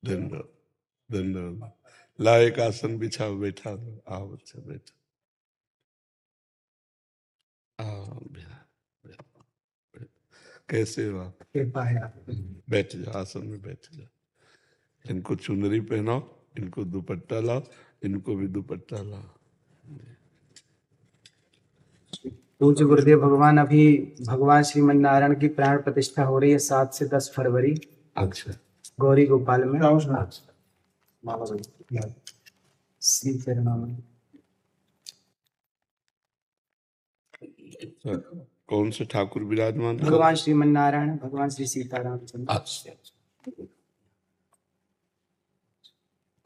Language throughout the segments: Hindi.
धन्यवाद धन्यवाद। ला एक आसन बिछाओ, बैठा दो, आओ बच्चा बैठो। आओ कैसे हो आप? बैठ जाओ, आसन में बैठ जाओ। इनको चुनरी पहनाओ, इनको दुपट्टा लाओ, इनको भी दुपट्टा लाओ। पूज्य गुरुदेव भगवान, अभी भगवान श्रीमन नारायण की प्राण प्रतिष्ठा हो रही है 7 से 10 फरवरी। अच्छा, गौरी गोपाल में। श्री चरणों में। कौन से ठाकुर विराजमान? भगवान श्रीमन नारायण, भगवान श्री सीताराम चंद्र। अच्छा,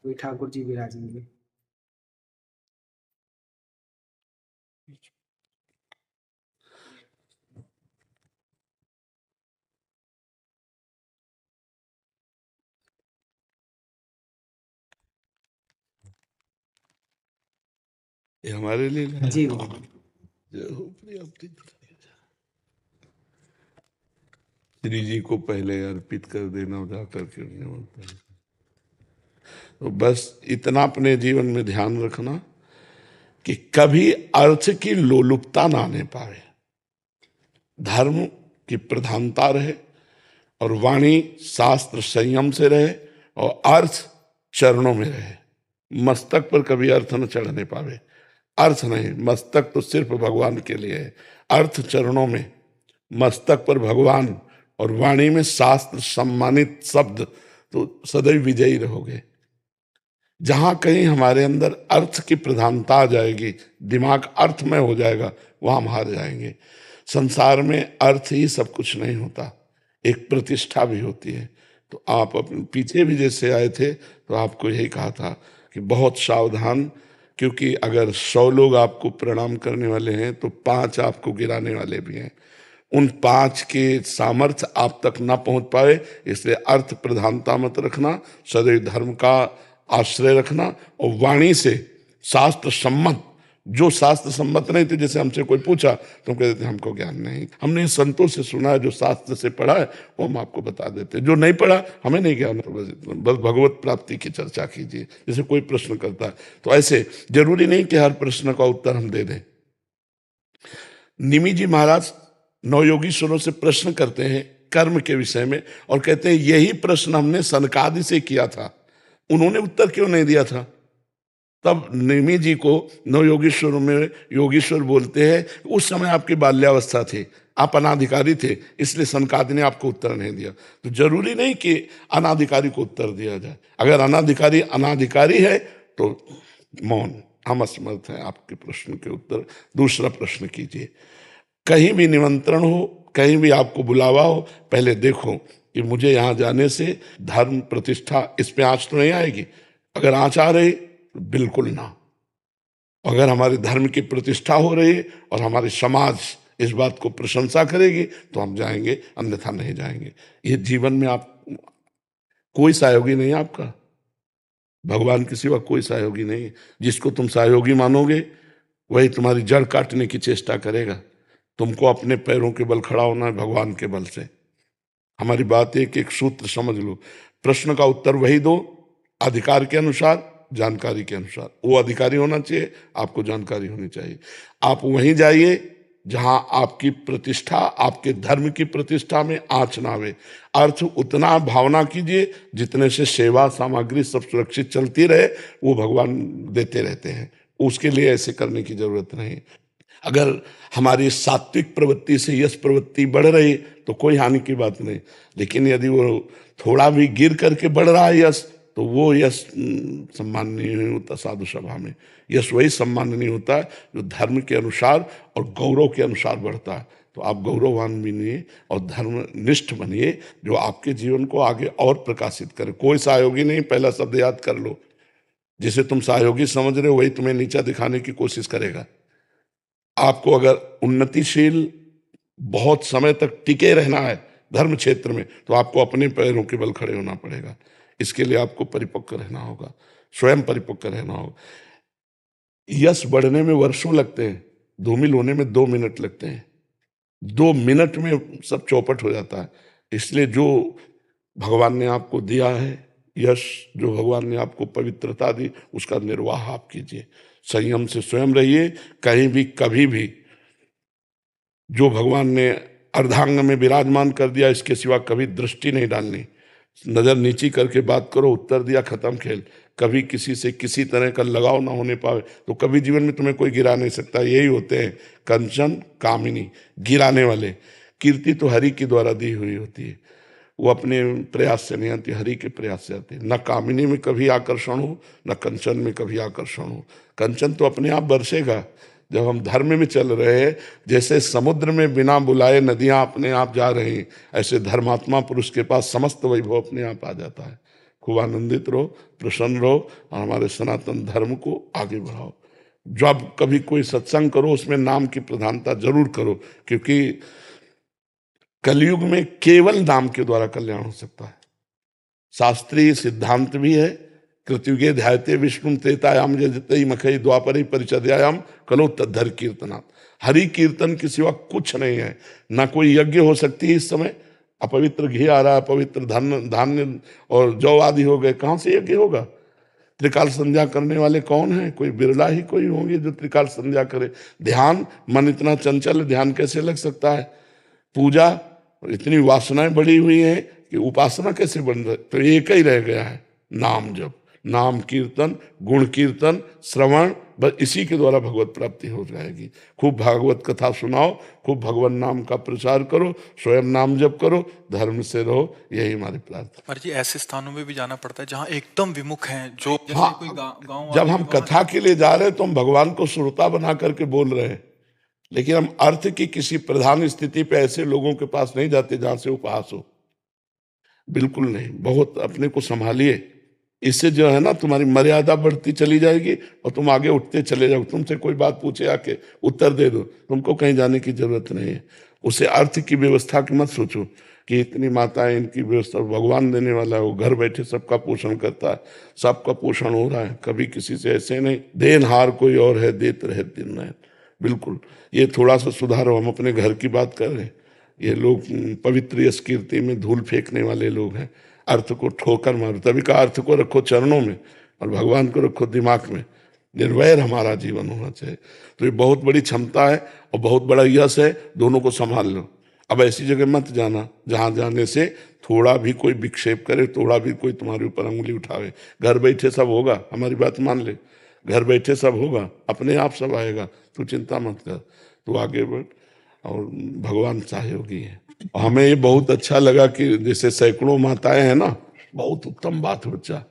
कोई ठाकुर जी विराजेंगे। ये हमारे लिए जी श्री जी को पहले अर्पित कर देना, जा करके तो बस इतना अपने जीवन में ध्यान रखना कि कभी अर्थ की लोलुपता ना आने पाए, धर्म की प्रधानता रहे और वाणी शास्त्र संयम से रहे और अर्थ चरणों में रहे। मस्तक पर कभी अर्थ न चढ़ने पावे। अर्थ नहीं, मस्तक तो सिर्फ भगवान के लिए है, अर्थ चरणों में, मस्तक पर भगवान और वाणी में शास्त्र सम्मानित शब्द, तो सदैव विजयी रहोगे। जहां कहीं हमारे अंदर अर्थ की प्रधानता आ जाएगी, दिमाग अर्थमय हो जाएगा, वहां हम हार जाएंगे। संसार में अर्थ ही सब कुछ नहीं होता, एक प्रतिष्ठा भी होती है। तो आप अपने पीछे भी जैसे आए थे तो आपको यही कहा था कि बहुत सावधान, क्योंकि अगर 100 लोग आपको प्रणाम करने वाले हैं तो 5 आपको गिराने वाले भी हैं। उन 5 के सामर्थ्य आप तक ना पहुंच पाए, इसलिए अर्थ प्रधानता मत रखना, सदैव धर्म का आश्रय रखना और वाणी से शास्त्र सम्मत, जो शास्त्र सम्मत नहीं थे, जैसे हमसे कोई पूछा तो हम कहते थे हमको ज्ञान नहीं, हमने संतों से सुना है, जो शास्त्र से पढ़ा है वो हम आपको बता देते, जो नहीं पढ़ा हमें नहीं ज्ञान। बस भगवत प्राप्ति की चर्चा कीजिए। जैसे कोई प्रश्न करता है तो ऐसे जरूरी नहीं कि हर प्रश्न का उत्तर हम दे दें। निमि जी महाराज नवयोगीश्वरों से प्रश्न करते हैं कर्म के विषय में और कहते हैं यही प्रश्न हमने सनकादि से किया था, उन्होंने उत्तर क्यों नहीं दिया था? तब निमि जी को नवयोगीश्वर में योगीश्वर बोलते हैं, उस समय आपकी बाल्यावस्था थी, आप अनाधिकारी थे, इसलिए सनकादि ने आपको उत्तर नहीं दिया। तो जरूरी नहीं कि अनाधिकारी को उत्तर दिया जाए। अगर अनाधिकारी अनाधिकारी है तो मौन, हम असमर्थ हैं आपके प्रश्न के उत्तर। दूसरा प्रश्न कीजिए। कहीं भी निमंत्रण हो, कहीं भी आपको बुलावा हो, पहले देखो कि मुझे यहाँ जाने से धर्म प्रतिष्ठा इस पे आँच तो नहीं आएगी। अगर आँच आ रही तो बिल्कुल ना। अगर हमारे धर्म की प्रतिष्ठा हो रही है और हमारे समाज इस बात को प्रशंसा करेगी तो हम जाएंगे, अन्यथा नहीं जाएंगे। ये जीवन में आप कोई सहयोगी नहीं है आपका, भगवान के सिवा कोई सहयोगी नहीं है। जिसको तुम सहयोगी मानोगे वही तुम्हारी जड़ काटने की चेष्टा करेगा। तुमको अपने पैरों के बल खड़ा होना है, भगवान के बल से। हमारी बात एक एक सूत्र समझ लो। प्रश्न का उत्तर वही दो अधिकार के अनुसार, जानकारी के अनुसार। वो अधिकारी होना चाहिए, आपको जानकारी होनी चाहिए। आप वहीं जाइए जहां आपकी प्रतिष्ठा, आपके धर्म की प्रतिष्ठा में आँच ना आवे। अर्थ उतना भावना कीजिए जितने से सेवा सामग्री सब सुरक्षित चलती रहे, वो भगवान देते रहते हैं। उसके लिए ऐसे करने की जरूरत नहीं। अगर हमारी सात्विक प्रवृत्ति से यश प्रवृत्ति बढ़ रही तो कोई हानि की बात नहीं, लेकिन यदि वो थोड़ा भी गिर करके बढ़ रहा है यश, तो वो यश सम्माननीय नहीं होता। साधु सभा में यश वही सम्माननीय होता है जो धर्म के अनुसार और गौरव के अनुसार बढ़ता है। तो आप गौरववान बनिए और धर्मनिष्ठ बनिए, जो आपके जीवन को आगे और प्रकाशित करे। कोई सहयोगी नहीं, पहला शब्द याद कर लो। जिसे तुम सहयोगी समझ रहे हो वही तुम्हें नीचा दिखाने की कोशिश करेगा। आपको अगर उन्नतिशील बहुत समय तक टिके रहना है धर्म क्षेत्र में, तो आपको अपने पैरों के बल खड़े होना पड़ेगा। इसके लिए आपको परिपक्व रहना होगा, स्वयं परिपक्व रहना होगा। यश बढ़ने में वर्षों लगते हैं, धूमिल होने में 2 मिनट लगते हैं। 2 मिनट में सब चौपट हो जाता है। इसलिए जो भगवान ने आपको दिया है यश जो भगवान ने आपको पवित्रता दी उसका निर्वाह आप कीजिए, संयम से स्वयं रहिए। कहीं भी कभी भी जो भगवान ने अर्धांग में विराजमान कर दिया इसके सिवा कभी दृष्टि नहीं डालनी, नजर नीची करके बात करो, उत्तर दिया, खत्म खेल। कभी किसी से किसी तरह का लगाव ना होने पावे तो कभी जीवन में तुम्हें कोई गिरा नहीं सकता। यही होते हैं कंचन कामिनी, गिराने वाले। कीर्ति तो हरि के द्वारा दी हुई होती है, वो अपने प्रयास से नहीं आती, हरि के प्रयास से आती है। न कामिनी में कभी आकर्षण हो, न कंचन में कभी आकर्षण हो। कंचन तो अपने आप बरसेगा जब हम धर्म में चल रहे हैं। जैसे समुद्र में बिना बुलाए नदियां अपने आप जा रही, ऐसे धर्मात्मा पुरुष के पास समस्त वैभव अपने आप आ जाता है। खूब आनंदित रहो, प्रसन्न रहो और हमारे सनातन धर्म को आगे बढ़ाओ। जब कभी कोई सत्संग करो उसमें नाम की प्रधानता जरूर करो, क्योंकि कलयुग में केवल नाम के द्वारा कल्याण हो सकता है। शास्त्रीय सिद्धांत भी है, कृतयुगे ध्यायते विष्णु त्रेतायाम जयते मखई द्वापरे परिचर्यायाम कलो तद्धर कीर्तनात्। हरि कीर्तन के सिवा कुछ नहीं है। ना कोई यज्ञ हो सकती है इस समय, अपवित्र घी आ रहा है, अपवित्र धान्य और जौ आदि हो गए, कहाँ से यज्ञ होगा? त्रिकाल संध्या करने वाले कौन है? कोई बिरला ही कोई होंगे जो त्रिकाल संध्या करे। ध्यान, मन इतना चंचल, ध्यान कैसे लग सकता है? पूजा, इतनी वासनाएं बढ़ी हुई हैं कि उपासना कैसे बन रही? तो एक ही रह गया है, नाम जप, नाम कीर्तन, गुण कीर्तन, श्रवण, बस इसी के द्वारा भगवत प्राप्ति हो जाएगी। खूब भागवत कथा सुनाओ, खूब भगवान नाम का प्रचार करो, स्वयं नाम जप करो, धर्म से रहो, यही हमारी प्रार्थना। पर जी ऐसे स्थानों में भी जाना पड़ता है जहाँ एकदम विमुख हैं, जो जैसे हाँ, कोई गाँव जब हम कथा के लिए जा रहे हैं तो हम भगवान को श्रोता बना करके बोल रहे हैं, लेकिन हम अर्थ की किसी प्रधान स्थिति पे ऐसे लोगों के पास नहीं जाते जहां से उपहास हो, बिल्कुल नहीं। बहुत अपने को संभालिए, इससे जो है ना तुम्हारी मर्यादा बढ़ती चली जाएगी और तुम आगे उठते चले जाओ। तुमसे कोई बात पूछे आके उत्तर दे दो, तुमको कहीं जाने की जरूरत नहीं है। उसे अर्थ की व्यवस्था की मत सोचो कि इतनी माताएं, इनकी व्यवस्था भगवान देने वाला है, वो घर बैठे सबका पोषण करता है, सबका पोषण हो रहा है। कभी किसी से ऐसे नहीं, देनहार कोई और है, देत रहे दिन रात। बिल्कुल, ये थोड़ा सा सुधारो। हम अपने घर की बात कर रहे हैं, ये लोग पवित्र यश कीर्ति में धूल फेंकने वाले लोग हैं, अर्थ को ठोकर मारो। तभी का अर्थ को रखो चरणों में और भगवान को रखो दिमाग में। निर्वैर हमारा जीवन होना चाहिए। तो ये बहुत बड़ी क्षमता है और बहुत बड़ा यश है, दोनों को संभाल लो। अब ऐसी जगह मत जाना जहाँ जाने से थोड़ा भी कोई विक्षेप करे, थोड़ा भी कोई तुम्हारे ऊपर अंगुली उठावे। घर बैठे सब होगा, हमारी बात मान ले, घर बैठे सब होगा, अपने आप सब आएगा, तू चिंता मत कर, तू आगे बढ़ और भगवान सहयोगी है। हमें ये बहुत अच्छा लगा कि जैसे सैकड़ों माताएं हैं ना, बहुत उत्तम बात है। बच्चा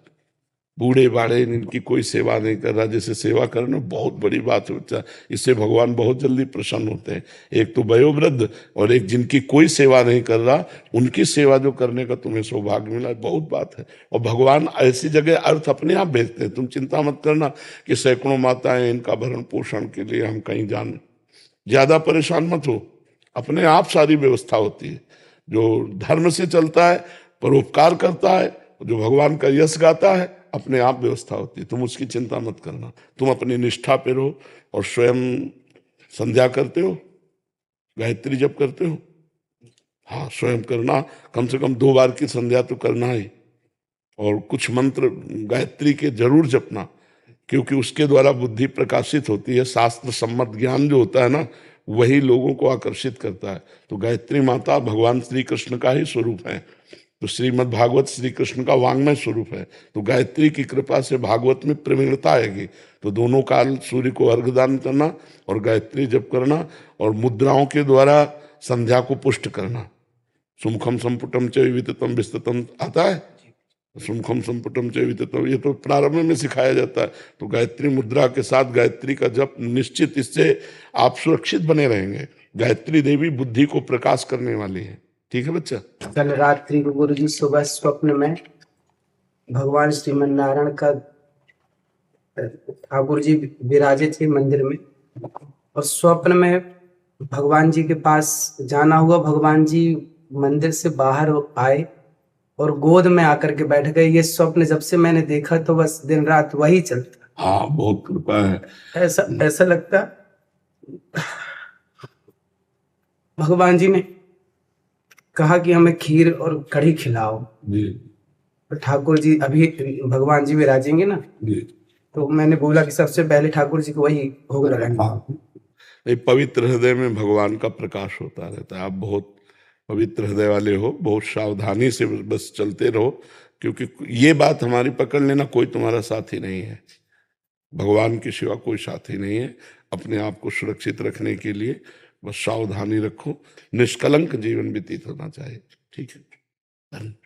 बूढ़े बाढ़े इनकी कोई सेवा नहीं कर रहा, जैसे सेवा करना बहुत बड़ी बात है बच्चा। इससे भगवान बहुत जल्दी प्रसन्न होते हैं। एक तो वयोवृद्ध और एक जिनकी कोई सेवा नहीं कर रहा, उनकी सेवा जो करने का तुम्हें सौभाग्य मिला, बहुत बात है। और भगवान ऐसी जगह अर्थ अपने आप भेजते हैं। तुम चिंता मत करना कि सैकड़ों माताएं, इनका भरण पोषण के लिए हम कहीं जाने, ज्यादा परेशान मत हो, अपने आप सारी व्यवस्था होती है। जो धर्म से चलता है, परोपकार करता है, जो भगवान का यश गाता है, अपने आप व्यवस्था होती है। तुम उसकी चिंता मत करना, तुम अपनी निष्ठा पे रहो। और स्वयं संध्या करते हो, गायत्री जप करते हो? हाँ, स्वयं करना, कम से कम 2 बार की संध्या तो करना ही। और कुछ मंत्र गायत्री के जरूर जपना, क्योंकि उसके द्वारा बुद्धि प्रकाशित होती है। शास्त्र सम्मत ज्ञान जो होता है ना, वही लोगों को आकर्षित करता है। तो गायत्री माता भगवान श्री कृष्ण का ही स्वरूप है। तो श्रीमद् भागवत श्री कृष्ण का वांग्मय स्वरूप है। तो गायत्री की कृपा से भागवत में प्रवीणता आएगी। तो दोनों काल सूर्य को अर्घ दान करना और गायत्री जप करना और मुद्राओं के द्वारा संध्या को पुष्ट करना। सुमुखम संपुटम च विविततम विस्ततम आता है, सुमुखम संपुटम च विविततम, ये तो प्रारंभ में सिखाया जाता है। तो गायत्री मुद्रा के साथ गायत्री का जप निश्चित, इससे आप सुरक्षित बने रहेंगे। गायत्री देवी बुद्धि को प्रकाश करने वाली है। ठीक है बच्चा? कल रात्रि को गुरु जी सुबह स्वप्न में भगवान श्रीमन नारायण का, ठाकुर जी विराजे थे मंदिर में, और स्वप्न में भगवान जी के पास जाना हुआ। भगवान जी मंदिर से बाहर आए और गोद में आकर के बैठ गए। ये स्वप्न जब से मैंने देखा तो बस दिन रात वही चलता। हाँ, बहुत कृपा है। ऐसा लगता भगवान जी ने कहा कि हमें खीर और कढ़ी खिलाओ। जी। ठाकुर जी अभी भगवान जी विराजेंगे ना, जी। तो मैंने बोला कि सबसे पहले ठाकुर जी को वही भोग लगाएंगे। नहीं, पवित्र हृदय में भगवान का प्रकाश होता रहता है। आप बहुत पवित्र हृदय वाले हो, बहुत सावधानी से बस चलते रहो, क्योंकि ये बात हमारी पकड़ लेना, कोई तुम्हारा साथी नहीं है, भगवान के सिवा कोई साथी नहीं है। अपने आप को सुरक्षित रखने के लिए बस सावधानी रखो, निष्कलंक जीवन व्यतीत होना चाहिए। ठीक है, धन्यवाद।